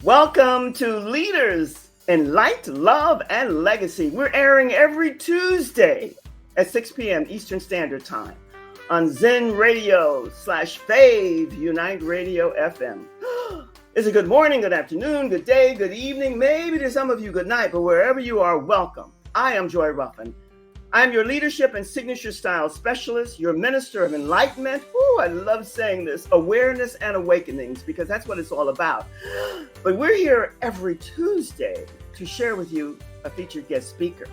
Welcome to Leaders in Light, Love, and Legacy. We're airing every Tuesday at 6 p.m. Eastern Standard Time on Zen Radio /Fave Unite Radio FM. It's a good morning, good afternoon, good day, good evening. Maybe to some of you, good night, but wherever you are, welcome. I am Joy Ruffin. I'm your leadership and signature style specialist, your minister of enlightenment. Ooh, I love saying this, awareness and awakenings, because that's what it's all about. But we're here every Tuesday to share with you a featured guest speaker.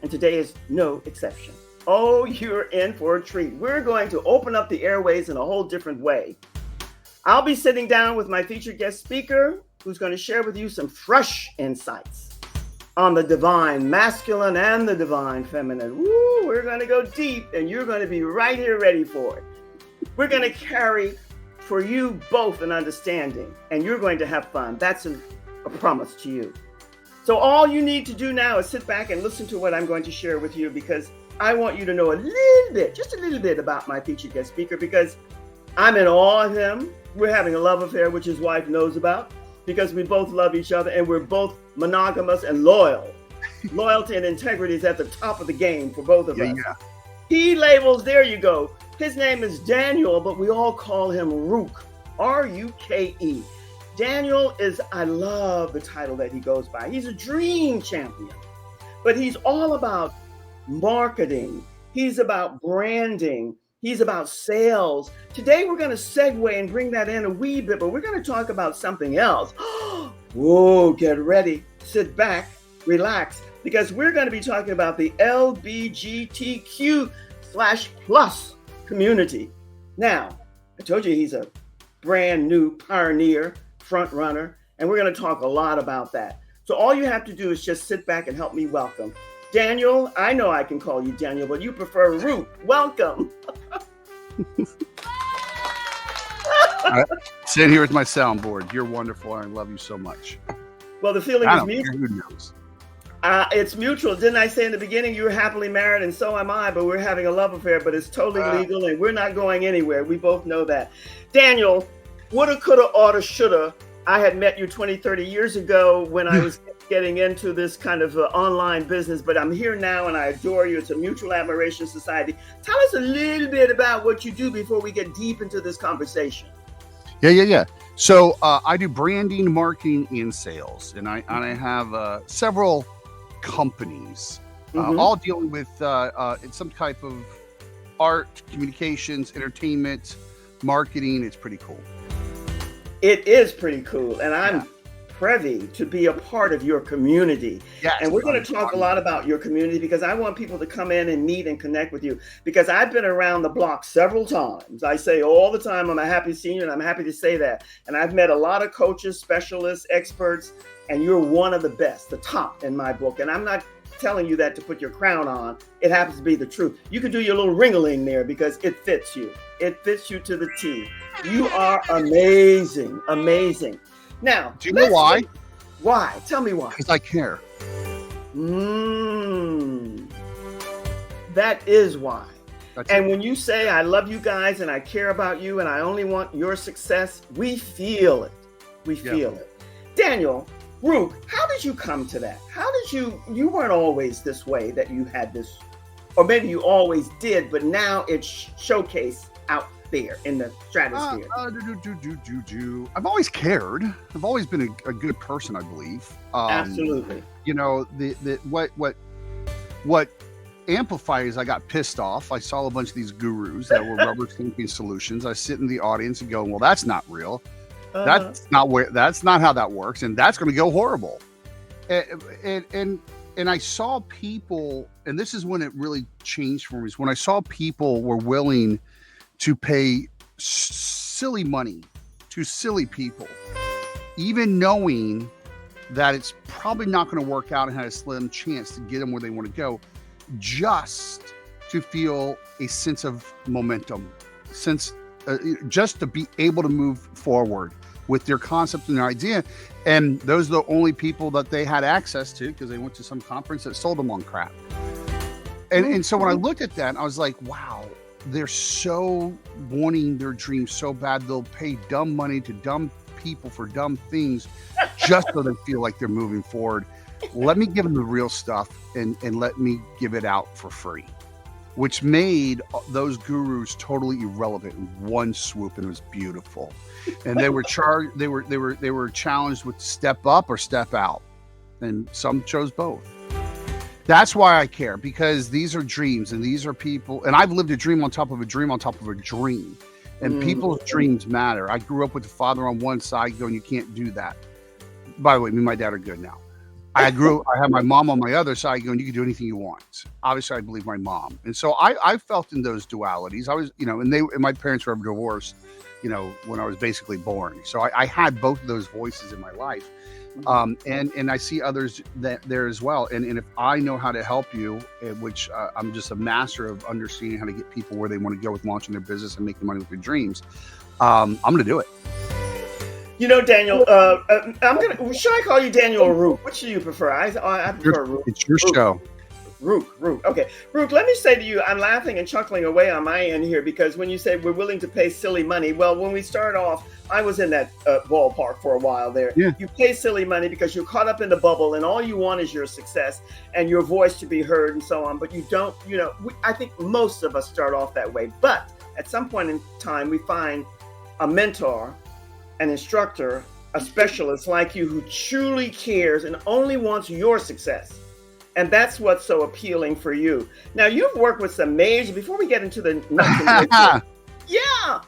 And today is no exception. Oh, you're in for a treat. We're going to open up the airways in a whole different way. I'll be sitting down with my featured guest speaker, who's going to share with you some fresh insights on the divine masculine and the divine feminine. Woo, we're going to go deep, and you're going to be right here ready for it. We're going to carry for you both an understanding, and you're going to have fun. That's a promise to you. So all you need to do now is sit back and listen to what I'm going to share with you, because I want you to know a little bit, just a little bit about my featured guest speaker, because I'm in awe of him. We're having a love affair, which his wife knows about, because we both love each other and we're both monogamous and loyal. Loyalty and integrity is at the top of the game for both of us. Yeah. He labels, there you go. His name is Daniel, but we all call him Ruke, R-U-K-E. Daniel is, I love the title that he goes by. He's a dream champion, but he's all about marketing. He's about branding. He's about sales. Today, we're going to segue and bring that in a wee bit, but we're going to talk about something else. Whoa, get ready, sit back, relax, because we're going to be talking about the LBGTQ/plus community. Now, I told you he's a brand new pioneer, front runner, and we're going to talk a lot about that. So all you have to do is just sit back and help me welcome Daniel. I know I can call you Daniel, but you prefer Ruke. Welcome. Sit here with my soundboard. You're wonderful. I love you so much. Well, the feeling is mutual. Who knows? It's mutual. Didn't I say in the beginning you were happily married, and so am I, but we're having a love affair, but it's totally legal, and we're not going anywhere. We both know that. Daniel, woulda, coulda, oughta, shoulda. I had met you 20, 30 years ago when I was getting into this kind of online business, but I'm here now and I adore you. It's a mutual admiration society. Tell us a little bit about what you do before we get deep into this conversation. Yeah. So I do branding, marketing, and sales, and I have several companies, all dealing with some type of art, communications, entertainment, marketing. It's pretty cool. It is pretty cool, and I'm privy to be a part of your community. Yes, and we're going to talk a lot about your community, because I want people to come in and meet and connect with you, because I've been around the block several times. I say all the time, I'm a happy senior, and I'm happy to say that. And I've met a lot of coaches, specialists, experts, and you're one of the best, the top in my book. And I'm not telling you that to put your crown on. It happens to be the truth. You can do your little ring-a-ling there, because it fits you. It fits you to the T. You are amazing, amazing. Now, do you know why? Why? Tell me why. Because I care. That is why. And when you say, I love you guys and I care about you and I only want your success, we feel it. We feel it. Daniel, Ruke, how did you come to that? How did you weren't always this way, that you had this, or maybe you always did, but now it's showcased out there in the stratosphere. I've always cared. I've always been a good person, I believe. Absolutely. You know, what amplified is I got pissed off. I saw a bunch of these gurus that were rubber stamping solutions. I sit in the audience and go, well, that's not real. That's not how that works, and that's going to go horrible. And I saw people, and this is when it really changed for me, is when I saw people were willing to pay silly money to silly people, even knowing that it's probably not going to work out and had a slim chance to get them where they want to go, just to feel a sense of momentum, just to be able to move forward with their concept and their idea. And those are the only people that they had access to, because they went to some conference that sold them on crap. And so when I looked at that, I was like, wow, they're so wanting their dreams so bad, they'll pay dumb money to dumb people for dumb things just so they feel like they're moving forward. Let me give them the real stuff and let me give it out for free, which made those gurus totally irrelevant in one swoop, and it was beautiful. And they were charged. They were challenged with step up or step out, and some chose both. That's why I care, because these are dreams and these are people, and I've lived a dream on top of a dream on top of a dream, and people's dreams matter. I grew up with the father on one side going, "You can't do that." By the way, me and my dad are good now. I had my mom on my other side going, "You can do anything you want." Obviously, I believe my mom. And so I felt in those dualities. I was, and my parents were divorced, when I was basically born. So I had both of those voices in my life. And I see others there as well. And if I know how to help you, which I'm just a master of understanding how to get people where they want to go with launching their business and making money with their dreams, I'm going to do it. Daniel, should I call you Daniel or Ruke? Which do you prefer? I prefer Ruke. It's your show. Ruke. Okay. Ruke, let me say to you, I'm laughing and chuckling away on my end here, because when you say we're willing to pay silly money, well, when we start off, I was in that ballpark for a while there. Yeah. You pay silly money because you're caught up in the bubble and all you want is your success and your voice to be heard and so on. But you don't, I think most of us start off that way. But at some point in time, we find a mentor, an instructor, a specialist like you who truly cares and only wants your success. And that's what's so appealing for you. Now, you've worked with some major, before we get into the nuts and bolts,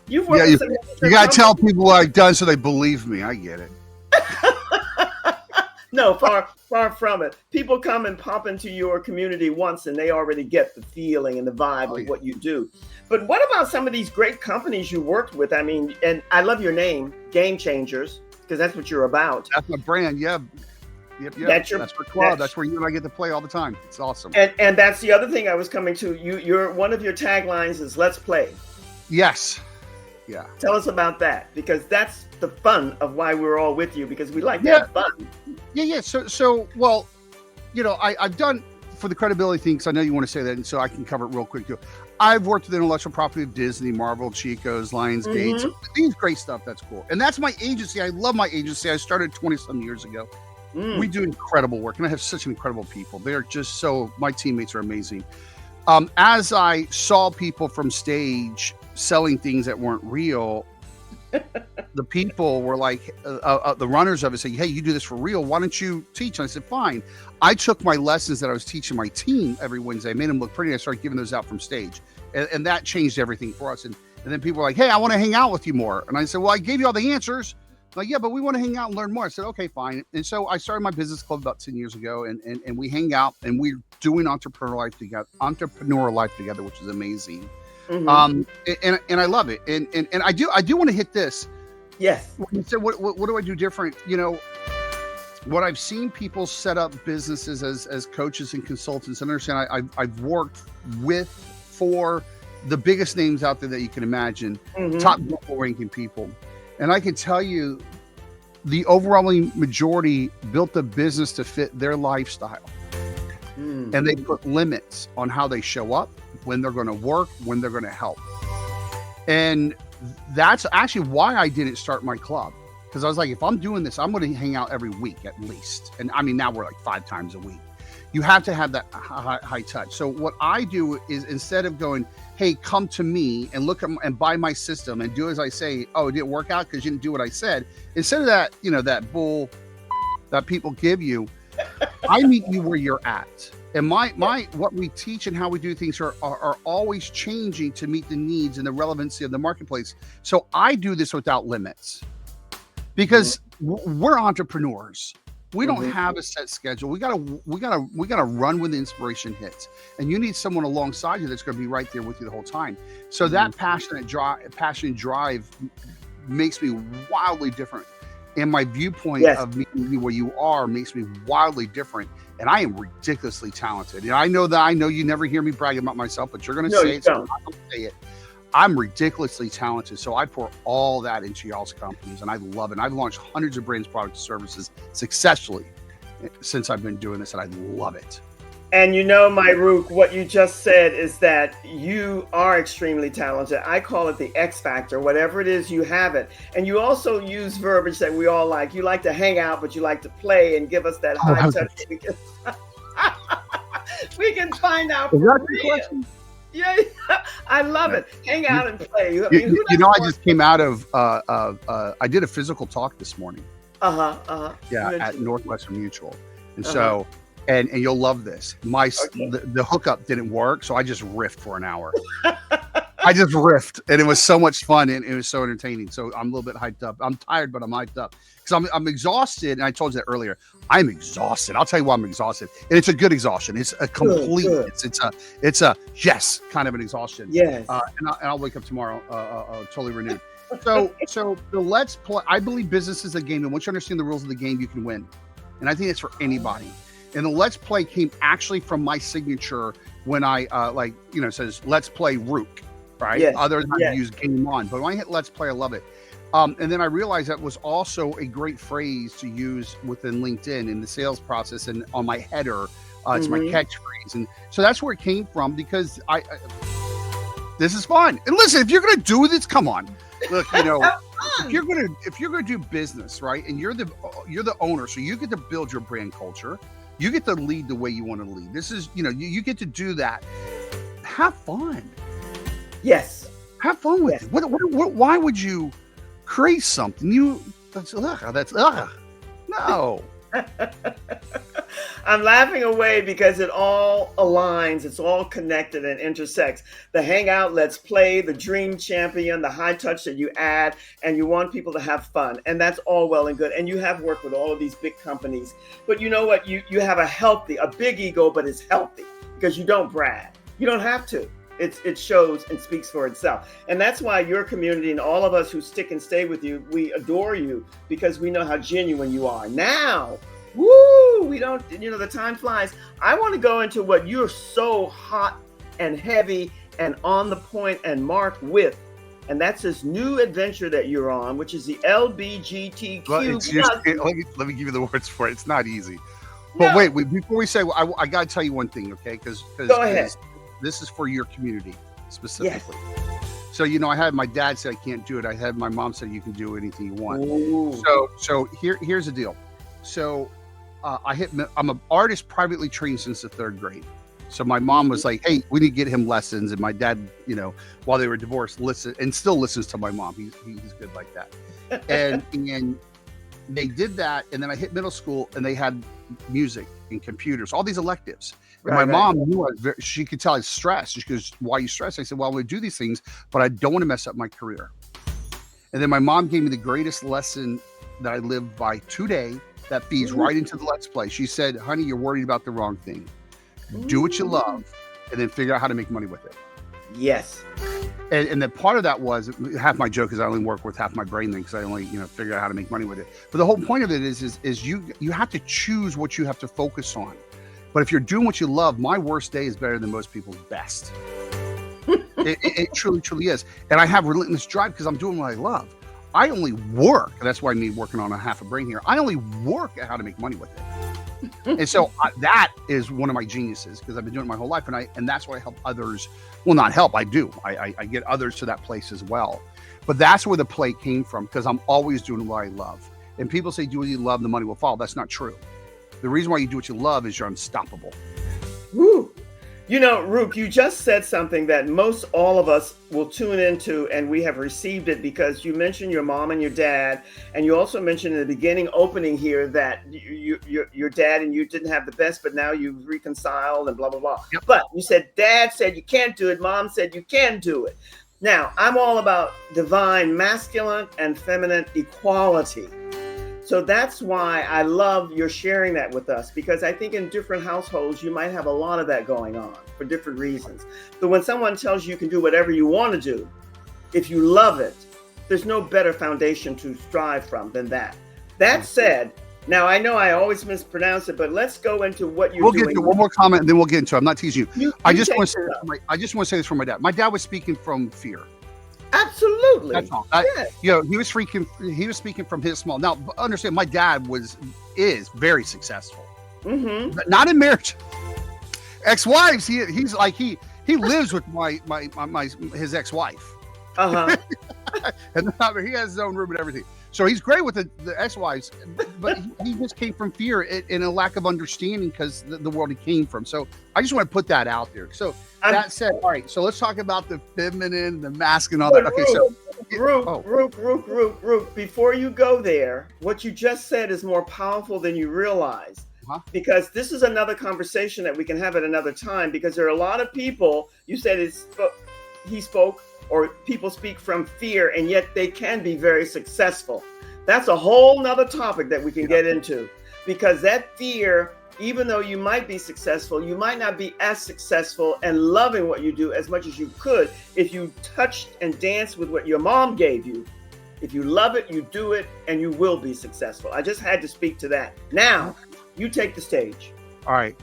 you've worked with some major. You got to tell people what I've done so they believe me. I get it. No, far from it. People come and pop into your community once and they already get the feeling and the vibe of what you do. But what about some of these great companies you worked with? I mean, and I love your name, Game Changers, because that's what you're about. That's my brand, yeah. Yep. That's your club. That's where you and I get to play all the time. It's awesome. And that's the other thing I was coming to. You're one of your taglines is "Let's play." Yes. Yeah. Tell us about that, because that's the fun of why we're all with you, because we like to have fun. Yeah. So well, I've done, for the credibility thing, because I know you want to say that, and so I can cover it real quick too. I've worked with intellectual property of Disney, Marvel, Chico's, Lionsgate. So these great stuff. That's cool. And that's my agency. I love my agency. I started 20-some years ago. We do incredible work, and I have such incredible people. They're just my teammates are amazing. As I saw people from stage selling things that weren't real, the people were like, the runners of it say, "Hey, you do this for real. Why don't you teach?" And I said, "Fine." I took my lessons that I was teaching my team every Wednesday, I made them look pretty. I started giving those out from stage, and that changed everything for us. And then people were like, "Hey, I want to hang out with you more." And I said, "Well, I gave you all the answers." Like, "Yeah, but we want to hang out and learn more." I said, "Okay, fine." And so I started my business club about 10 years ago, and we hang out and we're doing entrepreneurial life together, which is amazing. And I love it. And I do want to hit this. Yes. You said, what do I do different? What I've seen people set up businesses as coaches and consultants, and understand I've worked for the biggest names out there that you can imagine, top global ranking people. And I can tell you, the overwhelming majority built a business to fit their lifestyle. And they put limits on how they show up, when they're going to work, when they're going to help. And that's actually why I didn't start my club. Because I was like, if I'm doing this, I'm going to hang out every week at least. And I mean, now we're like 5 times a week. You have to have that high touch. So what I do is, instead of going, "Hey, come to me and look at and buy my system and do as I say," "Oh, it didn't work out because you didn't do what I said." Instead of that, that bull that people give you, I meet you where you're at. And my what we teach and how we do things are always changing to meet the needs and the relevancy of the marketplace. So I do this without limits, because we're entrepreneurs. We don't have a set schedule. We gotta run when the inspiration hits, and you need someone alongside you that's going to be right there with you the whole time. So that passion and drive makes me wildly different, and my viewpoint of meeting you where you are makes me wildly different. And I am ridiculously talented. And I know you never hear me bragging about myself, but you're going to say it. So I'm going to say it. I'm ridiculously talented. So I pour all that into y'all's companies, and I love it. And I've launched hundreds of brands, products, and services successfully since I've been doing this, and I love it. And you know, my Rook, what you just said is that you are extremely talented. I call it the X factor. Whatever it is, you have it. And you also use verbiage that we all like. You like to hang out, but you like to play and give us that high touch. We can find out. Is that the question? Yeah, I love it. Hang out and play. You know, I just came out of. I did a physical talk this morning. Yeah, at Northwestern Mutual, and so. And you'll love this. The hookup didn't work, so I just riffed for an hour. I just riffed, and it was so much fun, and it was so entertaining. So I'm a little bit hyped up. I'm tired, but I'm hyped up because I'm exhausted. And I told you that earlier. I'm exhausted. I'll tell you why I'm exhausted, and it's a good exhaustion. It's a complete. Good. It's a yes kind of an exhaustion. Yes. And I'll wake up tomorrow totally renewed. So the Let's Play. I believe business is a game, and once you understand the rules of the game, you can win. And I think it's for anybody. And the Let's Play came actually from my signature when I it says Let's Play Ruke, right? Yes. Others might use Game On, but when I hit Let's Play, I love it. And then I realized that was also a great phrase to use within LinkedIn in the sales process and on my header. It's my catchphrase, and so that's where it came from because I this is fun. And listen, if you're gonna do this, come on, look, you know. If you're gonna do business, right, and you're the owner, so you get to build your brand culture. You get to lead the way you want to lead. This is, you get to do that. Have fun. Yes. Have fun with it. Why would you create something? That's no. I'm laughing away because it all aligns. It's all connected and intersects. The hangout, Let's Play, the dream champion, the high touch that you add, and you want people to have fun. And that's all well and good. And you have worked with all of these big companies. But you know what? You have a big ego, but it's healthy because you don't brag. You don't have to. It shows and speaks for itself. And that's why your community and all of us who stick and stay with you, we adore you because we know how genuine you are. Now, we don't, the time flies. I want to go into what you're so hot and heavy and on the point and marked with. And that's this new adventure that you're on, which is the LBGTQ. Well, let me give you the words for it. It's not easy. But wait, before we say, I got to tell you one thing, okay? Because go ahead. This is for your community specifically. Yes. So, I had my dad say I can't do it. I had my mom say you can do anything you want. Ooh. So here's the deal. So I'm an artist privately trained since the 3rd grade. So my mom was like, hey, we need to get him lessons. And my dad, while they were divorced, listened and still listens to my mom. He's good like that. And they did that. And then I hit middle school and they had music and computers, all these electives. And my mom knew she could tell I was stressed. She goes, why are you stressed? I said, well, I want to do these things, but I don't want to mess up my career. And then my mom gave me the greatest lesson that I live by today that feeds right into the Let's Play. She said, honey, you're worried about the wrong thing. Do what you love and then figure out how to make money with it. Yes. And then part of that was half my joke is I only work with half my brain then because I only, figure out how to make money with it. But the whole point of it is you have to choose what you have to focus on. But if you're doing what you love, my worst day is better than most people's best. It truly, truly is. And I have relentless drive because I'm doing what I love. I only work. That's why I need working on a half a brain here. I only work at how to make money with it. And so that is one of my geniuses because I've been doing it my whole life. And that's why I help others. Well, not help. I do. I get others to that place as well. But that's where the play came from because I'm always doing what I love. And people say, do what you love, the money will follow. That's not true. The reason why you do what you love is you're unstoppable. Woo. Ruke, you just said something that most all of us will tune into, and we have received it because you mentioned your mom and your dad, and you also mentioned in the beginning opening here that your dad and you didn't have the best, but now you've reconciled and blah, blah, blah. Yep. But you said dad said you can't do it, mom said you can do it. Now, I'm all about divine masculine and feminine equality. So that's why I love your sharing that with us, because I think in different households, you might have a lot of that going on for different reasons. But when someone tells you can do whatever you want to do, if you love it, there's no better foundation to strive from than that. That said, now I know I always mispronounce it, but let's go into what you're doing. We'll get to one more comment and then we'll get into it. I'm not teasing you. I just want to say this from my dad. My dad was speaking from fear. Absolutely. That's all. He was speaking from his small. Now, understand, my dad is very successful. Mm-hmm. Not in marriage. Ex-wives, he's like he lives with his ex-wife. Uh-huh. And he has his own room and everything. So he's great with the ex-wives, but he just came from fear and a lack of understanding because the world he came from. So I just want to put that out there. So that said, all right, so let's talk about the feminine, the masculine, all that. Okay, so Ruke, before you go there, what you just said is more powerful than you realize. Because this is another conversation that we can have at another time, because there are a lot of people, you said he spoke, or people speak from fear, and yet they can be very successful. That's a whole nother topic that we can get into, because that fear, even though you might be successful, you might not be as successful and loving what you do as much as you could if you touched and danced with what your mom gave you. If you love it, you do it, and you will be successful. I just had to speak to that. Now, you take the stage. All right.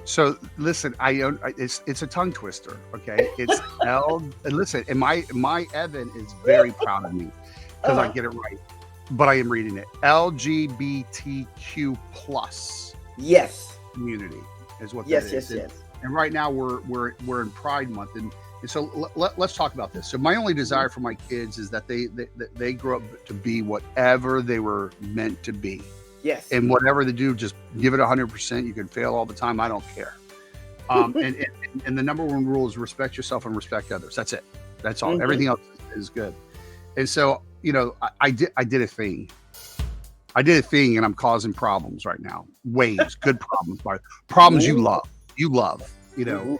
So listen, it's a tongue twister. Okay, it's listen, and my Evan is very proud of me because I get it right, but I am reading it. LGBTQ plus. Yes. Community is what that is. Yes. And right now we're in Pride Month, and so let's talk about this. So my only desire for my kids is that they grow up to be whatever they were meant to be. Yes. And whatever they do, just give it 100%. You can fail all the time. I don't care. And the number one rule is respect yourself and respect others. That's it. That's all. Mm-hmm. Everything else is good. And so, I did a thing. And I'm causing problems right now. Waves, good problems, problems you love. Mm-hmm.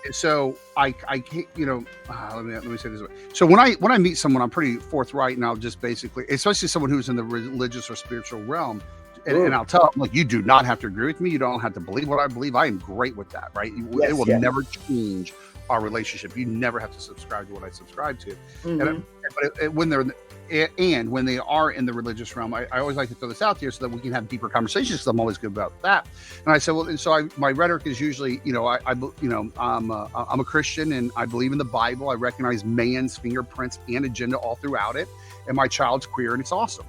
And so I can't, let me say this way. So when I meet someone, I'm pretty forthright, and I'll just basically, especially someone who's in the religious or spiritual realm, and I'll tell them, like, you do not have to agree with me. You don't have to believe what I believe. I am great with that, right? It will never change our relationship. You never have to subscribe to what I subscribe to. Mm-hmm. But when they are in the religious realm, I always like to throw this out there so that we can have deeper conversations, because I'm always good about that. And I said, well, and so my rhetoric is usually, I'm a Christian, and I believe in the Bible. I recognize man's fingerprints and agenda all throughout it, and my child's queer, and it's awesome.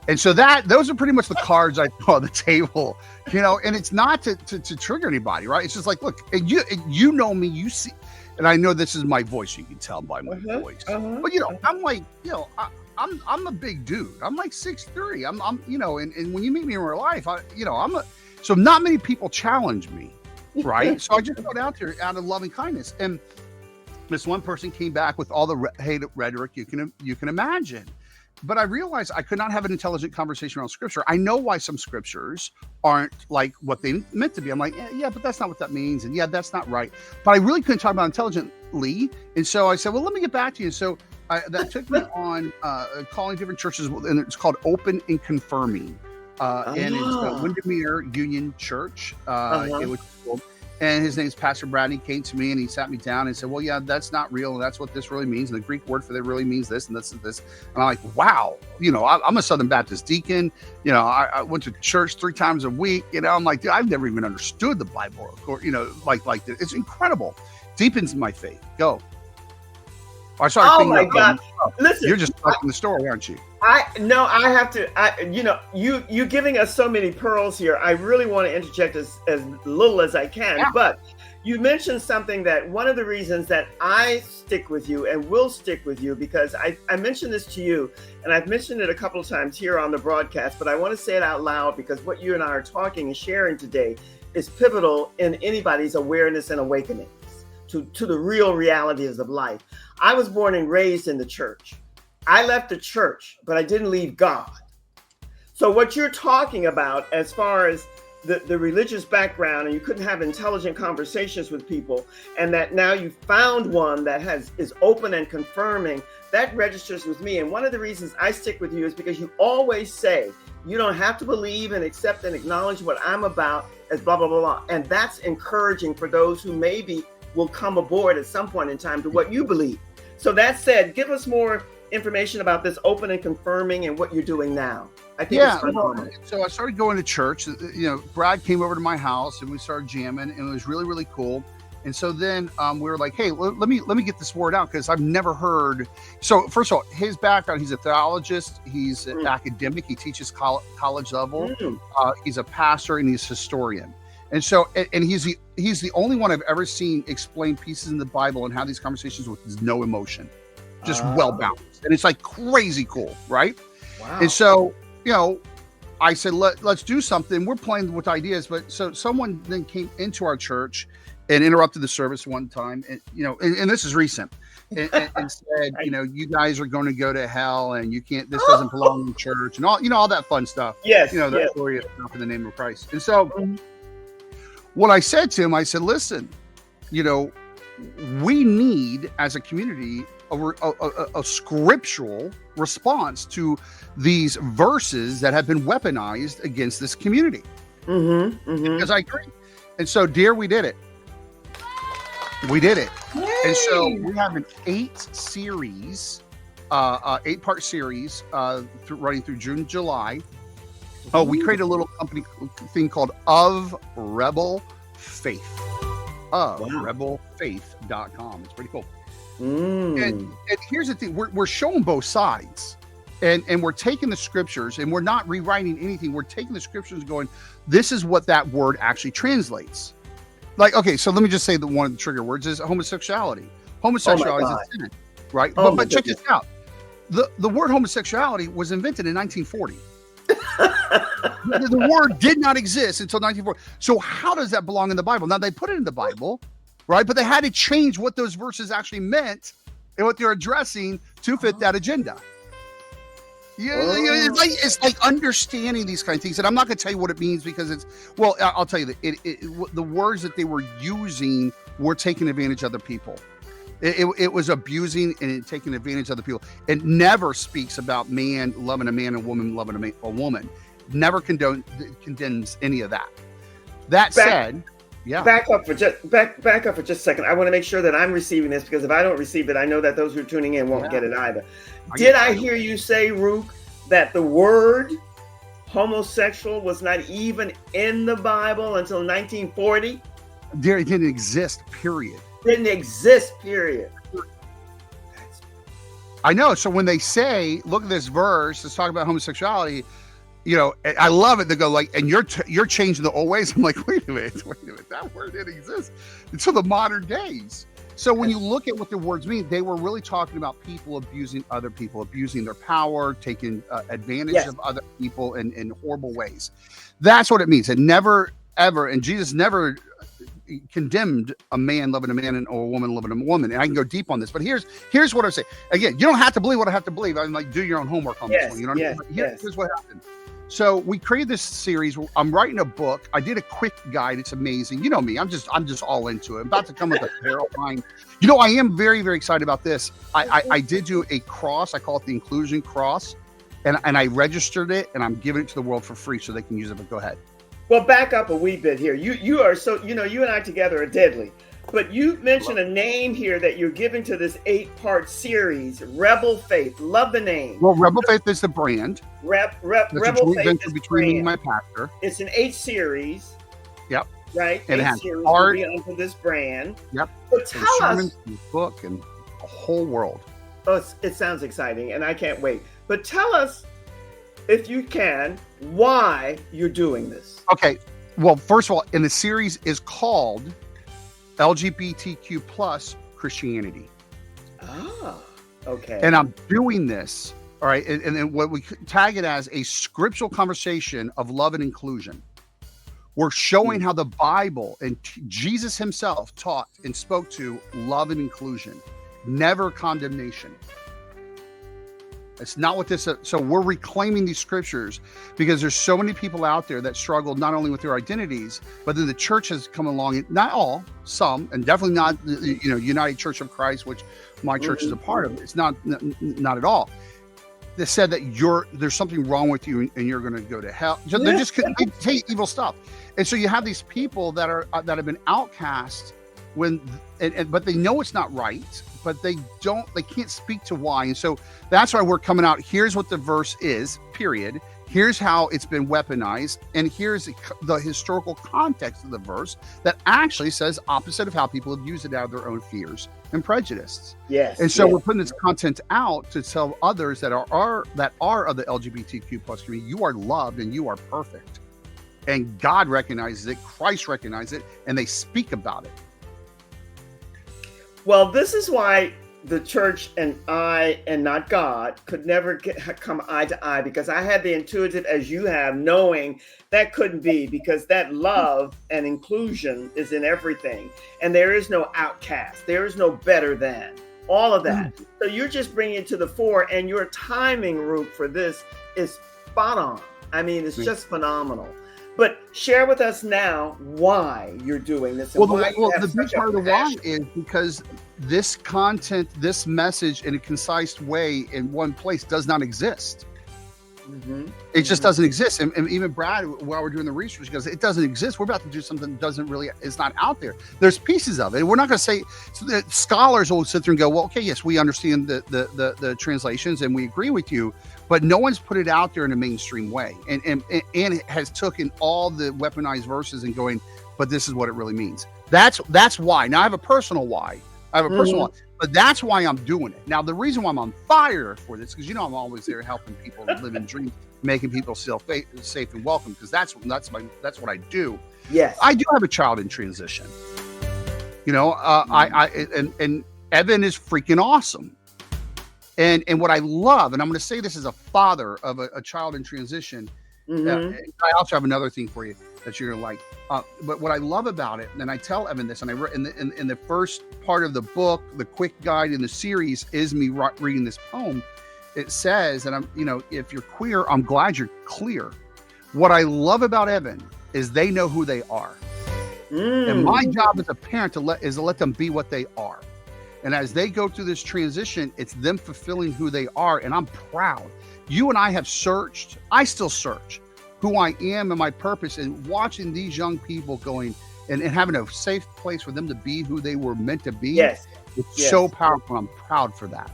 And so those are pretty much the cards I throw on the table, and it's not to trigger anybody, right? It's just like, look, and you know me, you see, and I know this is my voice. You can tell by my voice, but I'm like, I'm a big dude. I'm like 6'3". I'm and when you meet me in real life, so not many people challenge me, right? So I just put it out there out of loving kindness, and this one person came back with all the hate rhetoric you can imagine. But I realized I could not have an intelligent conversation around scripture. I know why some scriptures aren't like what they meant to be. I'm like, yeah, but that's not what that means. And yeah, that's not right. But I really couldn't talk about it intelligently. And so I said, well, let me get back to you. So that took me on calling different churches, and it's called Open and Confirming. And it's Windermere Union Church. It was cool. And his name's Pastor Brad. He came to me and he sat me down and said, well, yeah, that's not real. And that's what this really means. And the Greek word for that really means this and this and this. And I'm like, wow, I'm a Southern Baptist deacon. I went to church 3 times a week. I'm like, dude, I've never even understood the Bible, like this. It's incredible. Deepens my faith. Go. Oh my God. Listen, you're just stuck in the story, aren't you? You giving us so many pearls here. I really want to interject as little as I can, but you mentioned something that one of the reasons that I stick with you and will stick with you, because I mentioned this to you, and I've mentioned it a couple of times here on the broadcast, but I want to say it out loud, because what you and I are talking and sharing today is pivotal in anybody's awareness and awakening to the real realities of life. I was born and raised in the church. I left the church, but I didn't leave God. So what you're talking about as far as the religious background, and you couldn't have intelligent conversations with people, and that now you found one that is open and confirming, that registers with me. And one of the reasons I stick with you is because you always say, you don't have to believe and accept and acknowledge what I'm about as blah, blah, blah, blah. And that's encouraging for those who maybe will come aboard at some point in time to what you believe. So that said, give us more information about this open and confirming and what you're doing now. I think it's phenomenal. So I started going to church. Brad came over to my house and we started jamming, and it was really, really cool. And so then we were like, hey, let me get this word out, because I've never heard. So first of all, his background, he's a theologist, he's an academic, he teaches college level, he's a pastor, and he's a historian. And so, and he's the only one I've ever seen explain pieces in the Bible and have these conversations with no emotion, just well balanced, and it's like crazy cool, right? Wow. And so, I said, let's do something. We're playing with ideas, but so someone then came into our church and interrupted the service one time, and and this is recent, and said, you guys are going to go to hell, and you can't. This doesn't belong in the church, and all that fun stuff. Yes, that story of in the name of Christ. And so, what I said to him, I said, listen, we need as a community a scriptural response to these verses that have been weaponized against this community. Because I agree. And so, dear, we did it. We did it. Yay! And so we have an 8-part series running through June and July. We created a little company thing called Of Rebel Faith. rebelfaith.com. It's pretty cool. And here's the thing, we're showing both sides, and we're taking the scriptures, and we're not rewriting anything. We're taking the scriptures and going, this is what that word actually translates. Like, okay, so let me just say that one of the trigger words is homosexuality. Homosexuality is a sin, right? But check this out. The word homosexuality was invented in 1940. The word did not exist until 1940. So how does that belong in the Bible? Now, they put it in the Bible, right? But they had to change what those verses actually meant and what they're addressing to fit that agenda. It's like understanding these kind of things. And I'm not going to tell you what it means because I'll tell you that the words that they were using were taking advantage of other people. It was abusing and taking advantage of other people. It never speaks about man loving a man and woman loving a woman. Never condemns any of that. That said, yeah. Back up for just a second. I want to make sure that I'm receiving this, because if I don't receive it, I know that those who are tuning in won't get it either. Did I hear you say, Ruke, that the word homosexual was not even in the Bible until 1940? It didn't exist, period. Didn't exist, period. I know. So when they say, look at this verse, let's talk about homosexuality, I love it. They go like, and you're changing the old ways. I'm like, wait a minute, that word didn't exist until the modern days. So when you look at what the words mean, they were really talking about people abusing other people, abusing their power, taking advantage of other people in horrible ways. That's what it means. It never, ever, and Jesus never condemned a man loving a man or a woman loving a woman. And I can go deep on this, but here's what I say. Again, you don't have to believe what I have to believe. I'm like, do your own homework on this one. You know what I mean? Here's what happened. So we created this series. I'm writing a book. I did a quick guide. It's amazing. You know me. I'm just all into it. I'm about to come with a terrifying. I am very, very excited about this. I did do a cross. I call it the inclusion cross, and I registered it, and I'm giving it to the world for free so they can use it. But go ahead. Well, back up a wee bit here. You are so, you and I together are deadly. But you mentioned a name here that you're giving to this 8-part series, Rebel Faith. Love the name. Well, Rebel Faith is the brand. Rebel Faith is between me and my pastor. It's an 8 series. Yep. Right? And 8 it has series art under this brand. Yep. But tell us. And book and a whole world. Oh, it sounds exciting, and I can't wait. But tell us, if you can, why you're doing this. Okay. Well, first of all, and the series is called LGBTQ plus Christianity. Ah, okay. And I'm doing this, all right, and then what we tag it as a scriptural conversation of love and inclusion. We're showing how the Bible and Jesus himself taught and spoke to love and inclusion, never condemnation. It's not what this is. So we're reclaiming these scriptures because there's so many people out there that struggle not only with their identities, but then the church has come along, not all, some, and definitely not, United Church of Christ, which my church is a part of. It's not at all. They said that there's something wrong with you and you're going to go to hell. So they say evil stuff. And so you have these people that have been outcast but they know it's not right, but they can't speak to why. And so that's why we're coming out. Here's what the verse is, period. Here's how it's been weaponized. And here's the historical context of the verse that actually says opposite of how people have used it out of their own fears and prejudices. Yes. And so we're putting this content out to tell others that are of the LGBTQ plus community, you are loved and you are perfect. and God recognizes it, Christ recognizes it, and they speak about it. Well, this is why the church and I, and not God, could never come eye to eye, because I had the intuitive, as you have, knowing that couldn't be, because that love and inclusion is in everything. And there is no outcast. There is no better than. All of that. So you're just bringing it to the fore, and your timing, Ruke, for this is spot on. I mean, it's just phenomenal. But share with us now why you're doing this. And The big part of the why is because this content, this message in a concise way in one place does not exist. It just doesn't exist. And even Brad, while we're doing the research, goes, it doesn't exist. We're about to do something that it's not out there. There's pieces of it. We're not going to say, so that scholars will sit there and go, well, okay, yes, we understand the translations and we agree with you, but no one's put it out there in a mainstream way. And it has taken all the weaponized verses and going, but this is what it really means. That's why. Now I have a personal why. But that's why I'm doing it. Now, the reason why I'm on fire for this, because I'm always there helping people live in dreams, making people feel safe and welcome, because that's what I do. Yes, I do have a child in transition. And Evan is freaking awesome. And what I love, and I'm going to say this as a father of a child in transition. I also have another thing for you that you're going to like. But what I love about it, and I tell Evan this, and I wrote in the first part of the book, the quick guide in the series is me reading this poem. It says, and if you're queer, I'm glad you're clear. What I love about Evan is they know who they are. And my job as a parent is to let them be what they are. And as they go through this transition, it's them fulfilling who they are. And I'm proud. You and I have searched. I still search who I am and my purpose, and watching these young people going and having a safe place for them to be who they were meant to be. It's so powerful. I'm proud for that.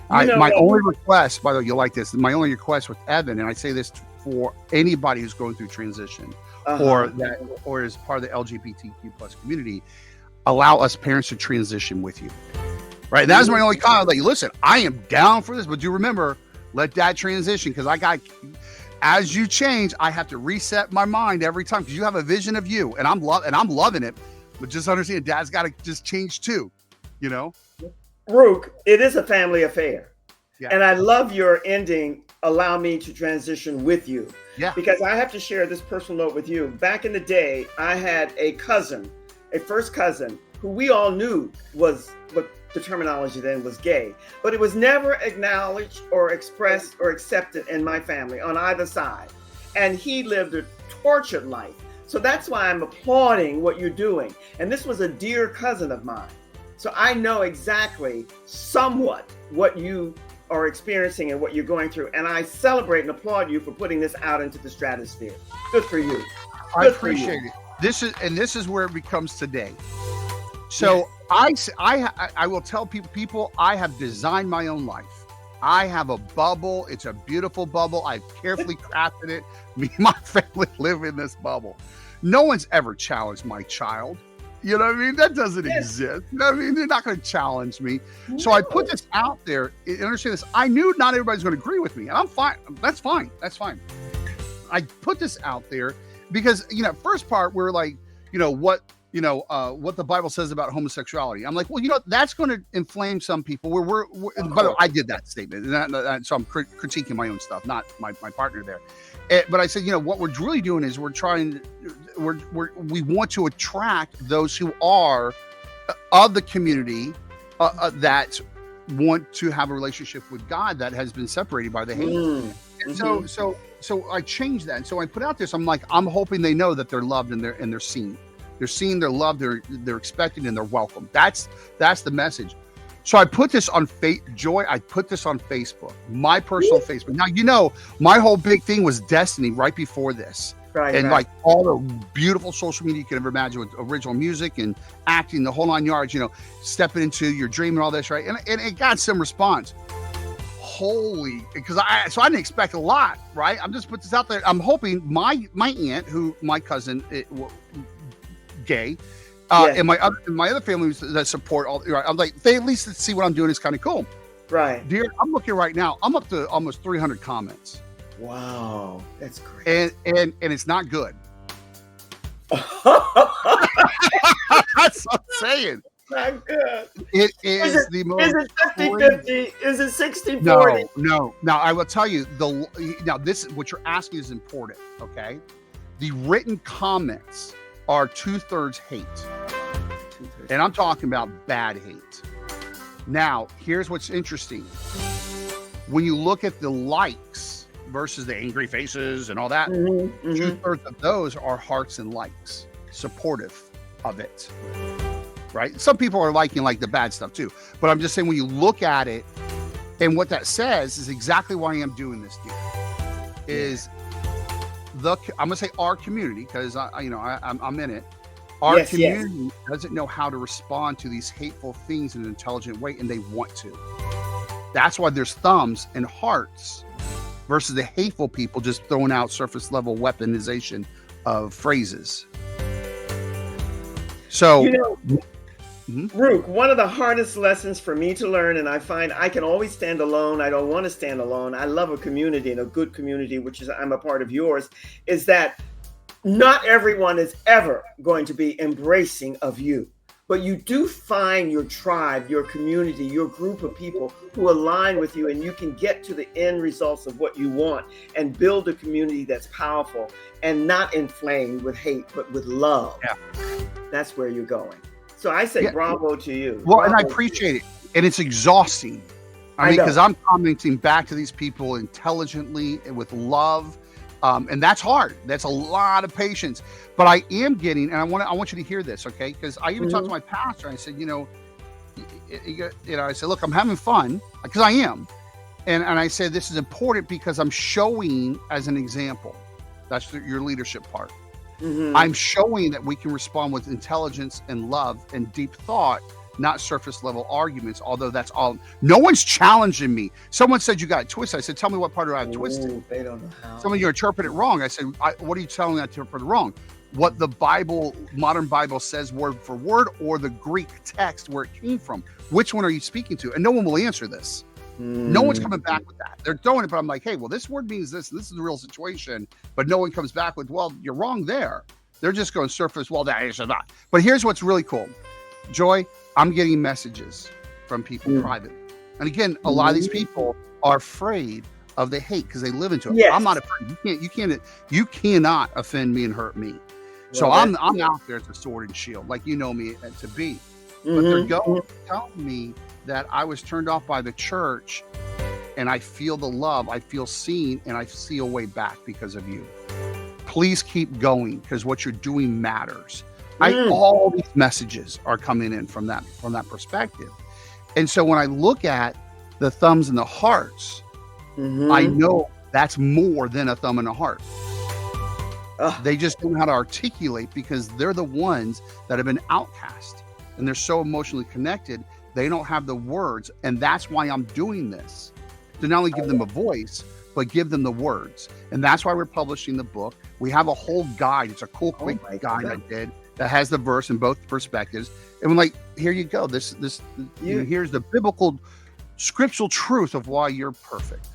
My only request, by the way, you'll like this, my only request with Evan, and I say this for anybody who's going through transition or is part of the LGBTQ plus community, allow us parents to transition with you. Right? That is my only comment. Like, listen, I am down for this, but do remember, let dad transition, because as you change, I have to reset my mind every time, because you have a vision of you, and I'm loving it. But just understand, dad's got to just change too, Ruke, it is a family affair, and I love your ending. Allow me to transition with you, because I have to share this personal note with you. Back in the day, I had a first cousin, who we all knew was what the terminology then was gay, but it was never acknowledged or expressed or accepted in my family on either side. And he lived a tortured life. So that's why I'm applauding what you're doing. And this was a dear cousin of mine. So I know exactly somewhat what you are experiencing and what you're going through. And I celebrate and applaud you for putting this out into the stratosphere. Good for you. I appreciate it. This is where it becomes today. So I will tell people I have designed my own life. I have a bubble. It's a beautiful bubble. I've carefully crafted it. Me and my family live in this bubble. No one's ever challenged my child. You know what I mean? That doesn't exist. You know what I mean? They're not going to challenge me. No. So I put this out there. Understand this. I knew not everybody's going to agree with me. And I'm fine. That's fine. I put this out there because, first part, we're like, what the Bible says about homosexuality. I'm like, well, that's going to inflame some people. By the way, I did that statement, so I'm critiquing my own stuff, not my partner there. But I said, what we're really doing is we want to attract those who are of the community that want to have a relationship with God that has been separated by the hate. And so I changed that. And so I put out this. I'm like, I'm hoping they know that they're loved and they're seen. They're seen, they're loved, they're expected, and they're welcome. That's the message. So I put this on Joy. I put this on Facebook, my personal Facebook. Now, my whole big thing was Destiny right before this. Like all the beautiful social media you could ever imagine with original music and acting, the whole 9 yards, stepping into your dream and all this, right? And it got some response. Because I didn't expect a lot, right? I'm just put this out there. I'm hoping my aunt, my cousin, gay, and my other families that support all. Right, I'm like, they at least see what I'm doing is kind of cool, right? Dear, I'm looking right now. I'm up to almost 300 comments. Wow, that's great. And it's not good. That's what I'm saying. Not good. It is the most. Is it 50-50? Is it 60-40? No. Now I will tell you this what you're asking is important. Okay, the written comments are 2/3 hate, and I'm talking about bad hate. Now here's what's interesting: when you look at the likes versus the angry faces and all that, 2/3 of those are hearts and likes, supportive of it. Right? Some people are liking like the bad stuff too. But I'm just saying when you look at it, and what that says is exactly why I'm doing this deal. Is I'm gonna say our community, because I'm in it. Our community doesn't know how to respond to these hateful things in an intelligent way, and they want to. That's why there's thumbs and hearts versus the hateful people just throwing out surface level weaponization of phrases. So Ruke, one of the hardest lessons for me to learn, and I find I can always stand alone. I don't want to stand alone. I love a community, and a good community, which is I'm a part of yours, is that not everyone is ever going to be embracing of you. But you do find your tribe, your community, your group of people who align with you, and you can get to the end results of what you want and build a community that's powerful and not inflamed with hate, but with love. Yeah. That's where you're going. So I say bravo to you. Well, bravo. and I appreciate it. And it's exhausting. I mean, because I'm commenting back to these people intelligently and with love. And that's hard. That's a lot of patience. But I am getting, and I want you to hear this, okay? Because I even talked to my pastor. And I said, I said, look, I'm having fun, because I am. And I said, this is important because I'm showing as an example. That's your leadership part. I'm showing that we can respond with intelligence and love and deep thought, not surface level arguments, although that's all. No one's challenging me. Someone said you got it twisted. I said, tell me what part of it I twisted. They don't know how. Some of you interpret it wrong. I said, what are you telling me I interpret it wrong? What the Bible, modern Bible says word for word, or the Greek text where it came from? Which one are you speaking to? And no one will answer this. No one's coming back with that. They're throwing it, but I'm like, hey, well, this word means this. This is the real situation. But no one comes back with, well, you're wrong there. They're just going surface. Well, that is not. But here's what's really cool. Joy, I'm getting messages from people private. And again, a lot of these people are afraid of the hate because they live into it. Yes. I'm not afraid. You cannot offend me and hurt me. So I'm out there as a sword and shield, like you know me to be. But they're going to tell me that I was turned off by the church, and I feel the love, I feel seen, and I see a way back because of you. Please keep going, because what you're doing matters. All these messages are coming in from that perspective. And so when I look at the thumbs and the hearts, I know that's more than a thumb and a heart. They just don't know how to articulate, because they're the ones that have been outcast, and they're so emotionally connected. They don't have the words, and that's why I'm doing this, to not only give them a voice, but give them the words. And that's why we're publishing the book. We have a whole guide. It's a cool, quick guide I did that has the verse in both perspectives. And we're like, here you go. Here's the biblical, scriptural truth of why you're perfect.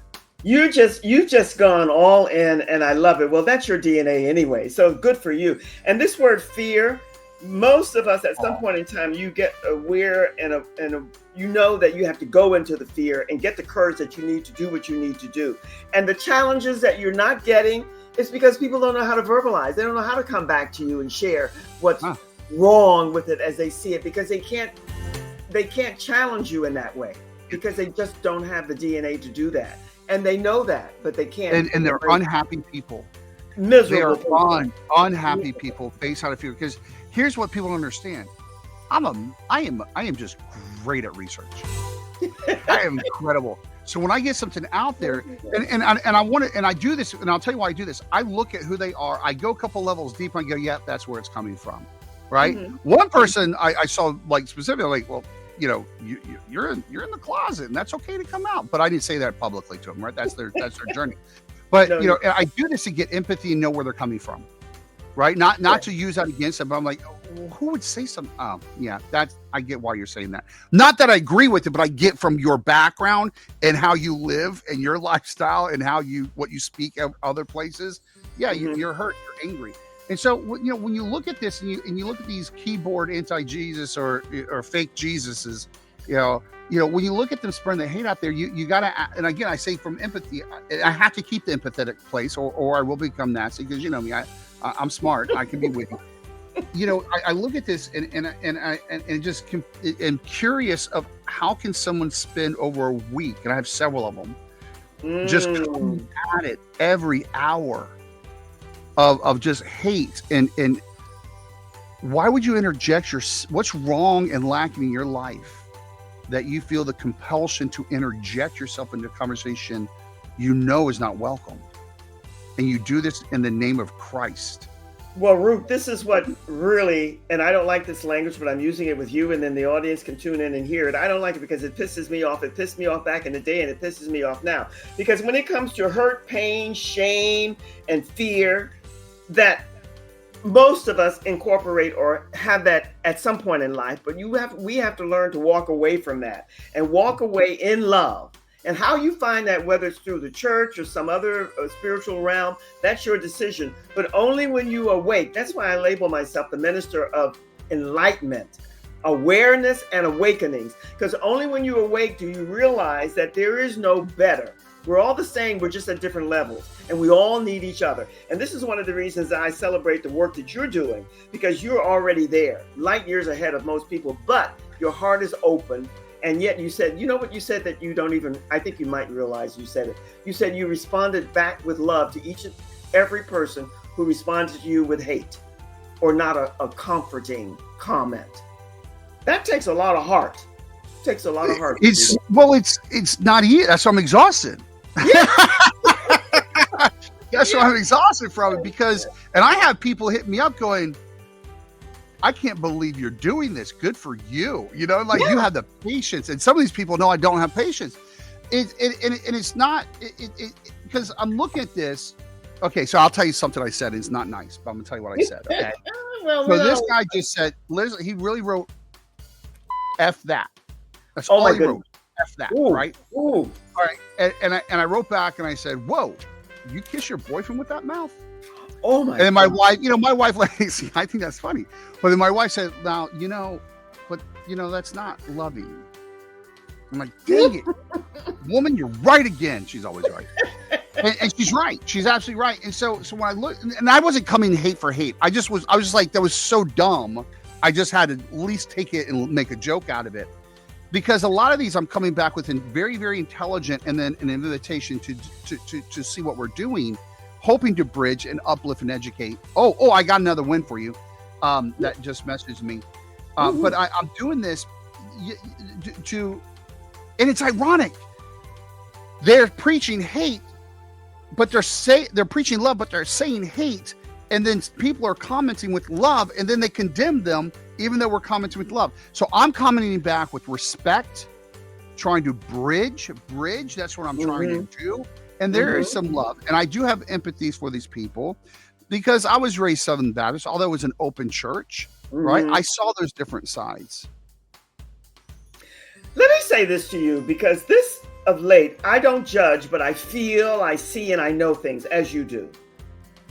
You just gone all in, and I love it. Well, that's your DNA anyway, so good for you. And this word fear, most of us at some point in time, you get aware and you know that you have to go into the fear and get the courage that you need to do what you need to do. And the challenges that you're not getting is because people don't know how to verbalize. They don't know how to come back to you and share what's wrong with it as they see it, because they can't challenge you in that way, because they just don't have the DNA to do that. And they know that, but they can't. And they're unhappy people. Miserable. They are unhappy people based out of fear. Because here's what people don't understand. I am just great at research. I am incredible. So when I get something out there, and I want to, and I do this, and I'll tell you why I do this. I look at who they are. I go a couple levels deep, and I go, yeah, that's where it's coming from, right? One person I saw, like, specifically, like, well, you're in the closet, and that's okay to come out. But I didn't say that publicly to them, right? That's their journey. But and I do this to get empathy and know where they're coming from, right? Not to use that against them. But I'm like, who would say something? Oh, yeah, I get why you're saying that. Not that I agree with it, but I get from your background and how you live and your lifestyle and what you speak of other places. Yeah, you're hurt, you're angry. And so, when you look at this and you look at these keyboard anti-Jesus or fake Jesuses, when you look at them spreading the hate out there, you got to, and again, I say from empathy, I have to keep the empathetic place or I will become nasty because you know me, I'm smart. I can be witty. I look at this and just am curious of how can someone spend over a week, and I have several of them, just coming at it every hour of just hate and why would you interject what's wrong and lacking in your life that you feel the compulsion to interject yourself into a conversation is not welcome, and you do this in the name of Christ? Well, Ruke, this is what really, and I don't like this language, but I'm using it with you, and then the audience can tune in and hear it. I don't like it because it pisses me off. It pissed me off back in the day, and it pisses me off now. Because when it comes to hurt, pain, shame, and fear, that most of us incorporate or have that at some point in life, but we have to learn to walk away from that and walk away in love. And how you find that, whether it's through the church or some other spiritual realm, that's your decision. But only when you awake. That's why I label myself the minister of enlightenment, awareness, and awakenings. Because only when you awake do you realize that there is no better. We're all the same. We're just at different levels. And we all need each other. And this is one of the reasons that I celebrate the work that you're doing, because you're already there, light years ahead of most people. But your heart is open. And yet you said, what you said that you don't even, I think you might realize you said it. You said you responded back with love to each and every person who responded to you with hate or not a comforting comment. That takes a lot of heart. It takes a lot of heart. It's not easy. That's why I'm exhausted. Yeah. That's why I'm exhausted from it and I have people hitting me up going, I can't believe you're doing this. Good for you. You have the patience. And some of these people know I don't have patience. It's not because I'm looking at this. Okay, so I'll tell you something I said. It's not nice, but I'm gonna tell you what I said. Okay. This guy just said, he really wrote F that. That's all he wrote. F that. Ooh, right? Ooh. All right. And I wrote back and I said, whoa, you kiss your boyfriend with that mouth? Oh my! And then my wife, see, I think that's funny. But then my wife said, "Now, that's not loving." I'm like, "Dang it, woman, you're right again." She's always right, and she's right. She's absolutely right. And so when I look, and I wasn't coming hate for hate. I was just like, that was so dumb. I just had to at least take it and make a joke out of it, because a lot of these I'm coming back with very, very intelligent, and then an invitation to see what we're doing, hoping to bridge and uplift and educate. Oh, I got another win for you. That just messaged me. But I'm doing this and it's ironic. They're preaching hate, but they're preaching love, but they're saying hate. And then people are commenting with love, and then they condemn them, even though we're commenting with love. So I'm commenting back with respect, trying to bridge. That's what I'm trying to do. And there is some love. And I do have empathies for these people because I was raised Southern Baptist, although it was an open church, right? I saw those different sides. Let me say this to you, because this of late, I don't judge, but I feel, I see, and I know things as you do.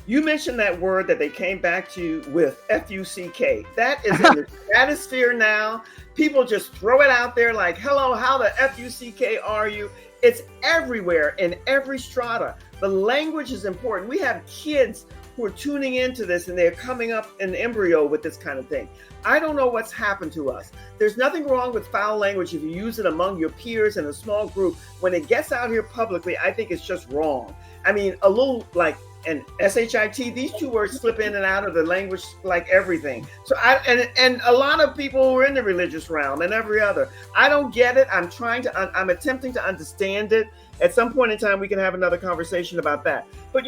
You mentioned that word that they came back to you with, F-U-C-K. That is in the stratosphere now. People just throw it out there like, hello, how the F-U-C-K are you? It's everywhere in every strata. The language is important. We have kids who are tuning into this, and they're coming up in embryo with this kind of thing. I don't know what's happened to us. There's nothing wrong with foul language if you use it among your peers in a small group. When it gets out here publicly, I think it's just wrong. I mean, a little like an SHIT, these two words slip in and out of the language like everything. So and a lot of people who are in the religious realm and every other, I don't get it. I'm attempting to understand it. At some point in time, we can have another conversation about that. But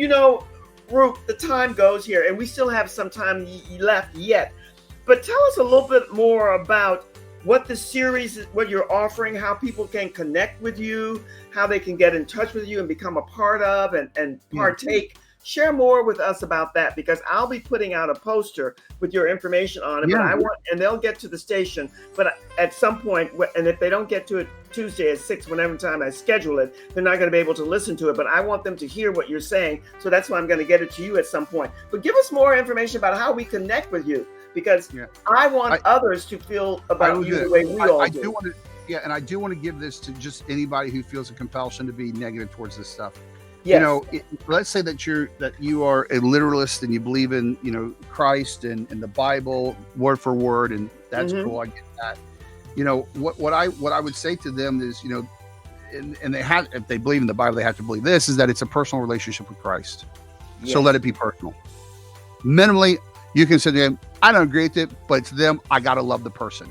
Ruke, the time goes here, and we still have some time left yet. But tell us a little bit more about what the series is, what you're offering, how people can connect with you, how they can get in touch with you and become a part of and partake Share more with us about that, because I'll be putting out a poster with your information on it. Yeah. But I want, and they'll get to the station. But at some point, and if they don't get to it Tuesday at 6, whenever time I schedule it, they're not going to be able to listen to it. But I want them to hear what you're saying. So that's why I'm going to get it to you at some point. But give us more information about how we connect with you, because I want others to feel about you the way we all do. And I do want to give this to just anybody who feels a compulsion to be negative towards this stuff. Yes. You know, let's say that you are a literalist and you believe in, you know, Christ and the Bible word for word, and that's cool. I get that. You know, what I would say to them is, you know, and if they believe in the Bible, they have to believe this, is that it's a personal relationship with Christ. Yes. So let it be personal. Minimally, you can say to them, I don't agree with it, but it's them. I got to love the person.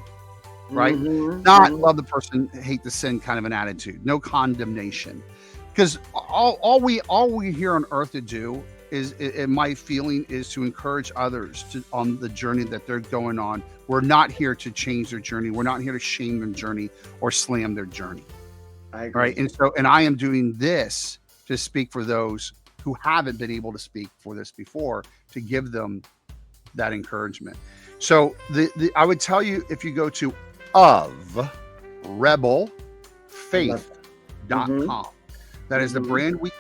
Right? Not love the person, hate the sin kind of an attitude. No condemnation. Because all we here on earth to do is, in my feeling, is to encourage others on the journey that they're going on. We're not here to change their journey. We're not here to shame their journey or slam their journey. I agree. Right? And I am doing this to speak for those who haven't been able to speak for this before, to give them that encouragement. So I would tell you, if you go to ofrebelfaith.com. That is the brand we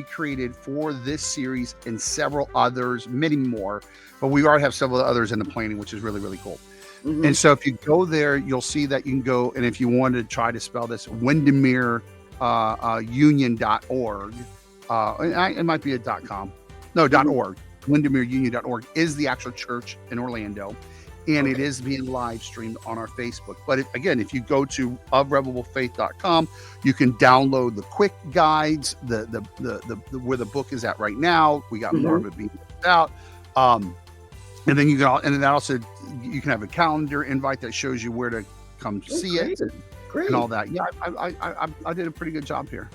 created for this series and several others, many more, but we already have several others in the planning, which is really, really cool. And so if you go there, you'll see that you can go, and if you want to try to spell this, Windermere union.org, it might be a .com. No, .org. WindermereUnion.org is the actual church in Orlando. And it is being live streamed on our Facebook. But again, if you go to ofrebelfaith.com, you can download the quick guides, the where the book is at right now. We got more of it being out. And then you can, and then also you can have a calendar invite that shows you where to come see it and all that. Yeah, I did a pretty good job here.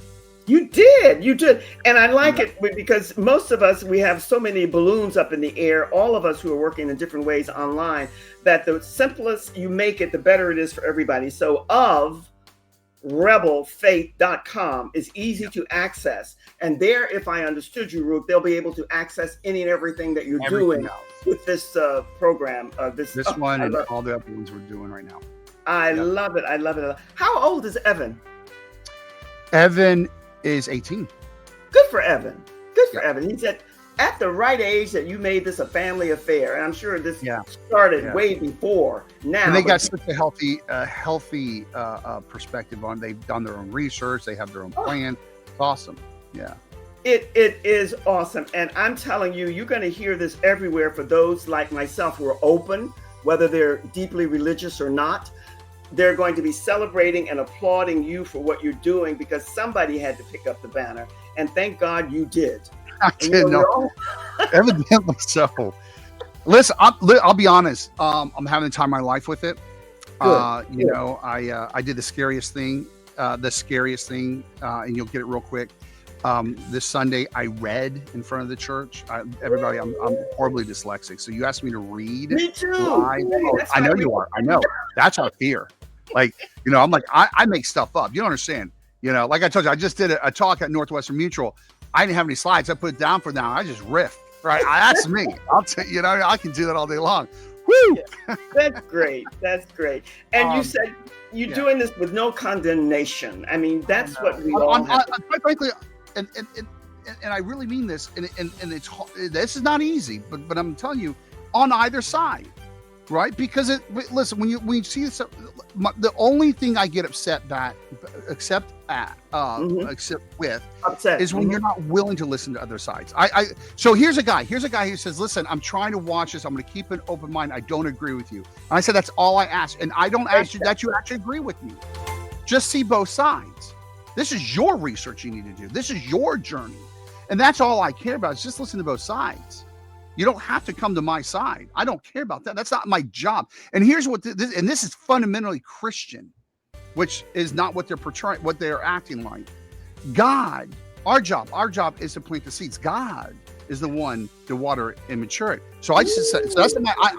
You did. And I like it because most of us, we have so many balloons up in the air, all of us who are working in different ways online, that the simplest you make it, the better it is for everybody. So ofrebelfaith.com is easy to access. And there, if I understood you, Ruke, they'll be able to access any and everything that you're doing with this program. This one and all the other ones we're doing right now. I love it. I love it. How old is Evan? Evan is 18. Good for Evan. Evan. He's at the right age that you made this a family affair. And I'm sure this started way before now. And they got such a healthy perspective on. They've done their own research. They have their own plan. It's awesome. Yeah. It is awesome. And I'm telling you, you're going to hear this everywhere for those like myself who are open, whether they're deeply religious or not. They're going to be celebrating and applauding you for what you're doing, because somebody had to pick up the banner. And thank God you did. I did. Evidently so. Listen, I'll be honest. I'm having the time of my life with it. You know, I did the scariest thing, and you'll get it real quick. This Sunday, I read in front of the church. Everybody, I'm horribly dyslexic. So you asked me to read. Me too. I know you are. I know. That's our fear. Like, you know, I'm like, I make stuff up. You don't understand. You know, like I told you, I just did a talk at Northwestern Mutual. I didn't have any slides. I put it down for now. I just riff. Right. That's me. I'll tell you, I can do that all day long. Woo! Yeah, that's great. And you said you're doing this with no condemnation. I mean, that's what we all have. Quite frankly, and I really mean this, and it's this is not easy, but I'm telling you, on either side, right? Because listen, when you see this, the only thing I get upset is when you're not willing to listen to other sides. So here's a guy who says, listen, I'm trying to watch this. I'm going to keep an open mind. I don't agree with you. And I said, that's all I ask. And I don't ask you that you actually agree with me. Just see both sides. This is your research you need to do. This is your journey. And that's all I care about, is just listen to both sides. You don't have to come to my side. I don't care about that. That's not my job. And here's what this is fundamentally Christian, which is not what they're portraying, what they're acting like. God, our job is to plant the seeds. God is the one to water it and mature it. So I just said,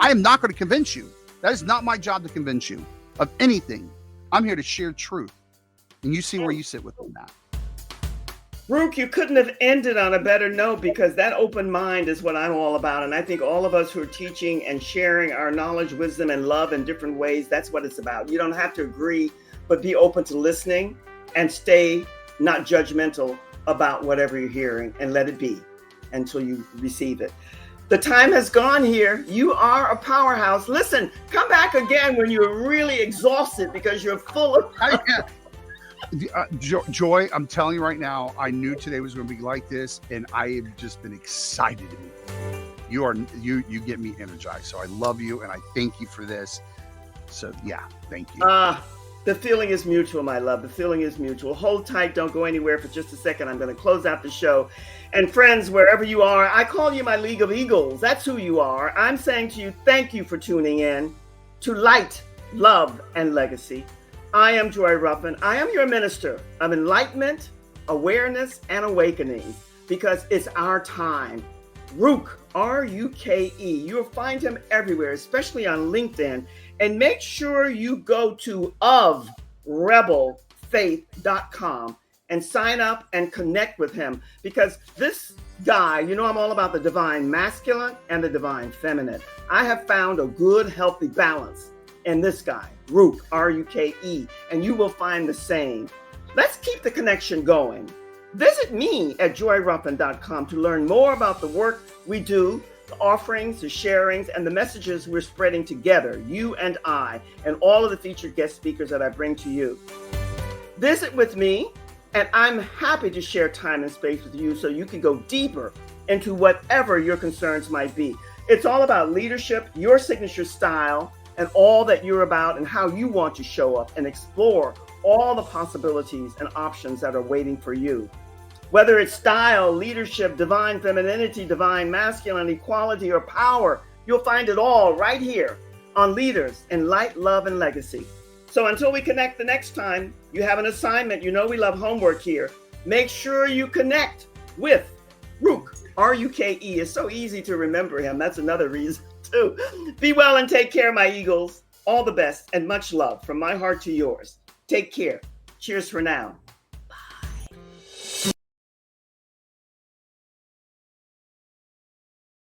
I am not going to convince you. That is not my job to convince you of anything. I'm here to share truth. And you see where you sit within that. Ruke, you couldn't have ended on a better note, because that open mind is what I'm all about. And I think all of us who are teaching and sharing our knowledge, wisdom, and love in different ways, that's what it's about. You don't have to agree, but be open to listening and stay not judgmental about whatever you're hearing, and let it be until you receive it. The time has gone here. You are a powerhouse. Listen, come back again when you're really exhausted, because you're full of... Joy, I'm telling you right now, I knew today was going to be like this, and I have just been excited to meet you. You get me energized. So I love you, and I thank you for this. So yeah, thank you. The feeling is mutual, my love. The feeling is mutual. Hold tight. Don't go anywhere for just a second. I'm going to close out the show. And friends, wherever you are, I call you my League of Eagles. That's who you are. I'm saying to you, thank you for tuning in to Light, Love, and Legacy. I am Joy Ruffin. I am your minister of enlightenment, awareness, and awakening, because it's our time. Ruke, R-U-K-E. You'll find him everywhere, especially on LinkedIn. And make sure you go to ofrebelfaith.com and sign up and connect with him, because this guy, you know, I'm all about the divine masculine and the divine feminine. I have found a good, healthy balance in this guy, Ruke, R-U-K-E, and you will find the same. Let's keep the connection going. Visit me at joyruffin.com to learn more about the work we do, the offerings, the sharings, and the messages we're spreading together, you and I, and all of the featured guest speakers that I bring to you. Visit with me, and I'm happy to share time and space with you so you can go deeper into whatever your concerns might be. It's all about leadership, your signature style, and all that you're about, and how you want to show up and explore all the possibilities and options that are waiting for you. Whether it's style, leadership, divine femininity, divine masculine, equality, or power, you'll find it all right here on Leaders in Light, Love, and Legacy. So until we connect the next time, you have an assignment. You know we love homework here. Make sure you connect with Ruke, R-U-K-E. It's so easy to remember him. That's another reason too. Be well and take care, my Eagles. All the best and much love from my heart to yours. Take care. Cheers for now.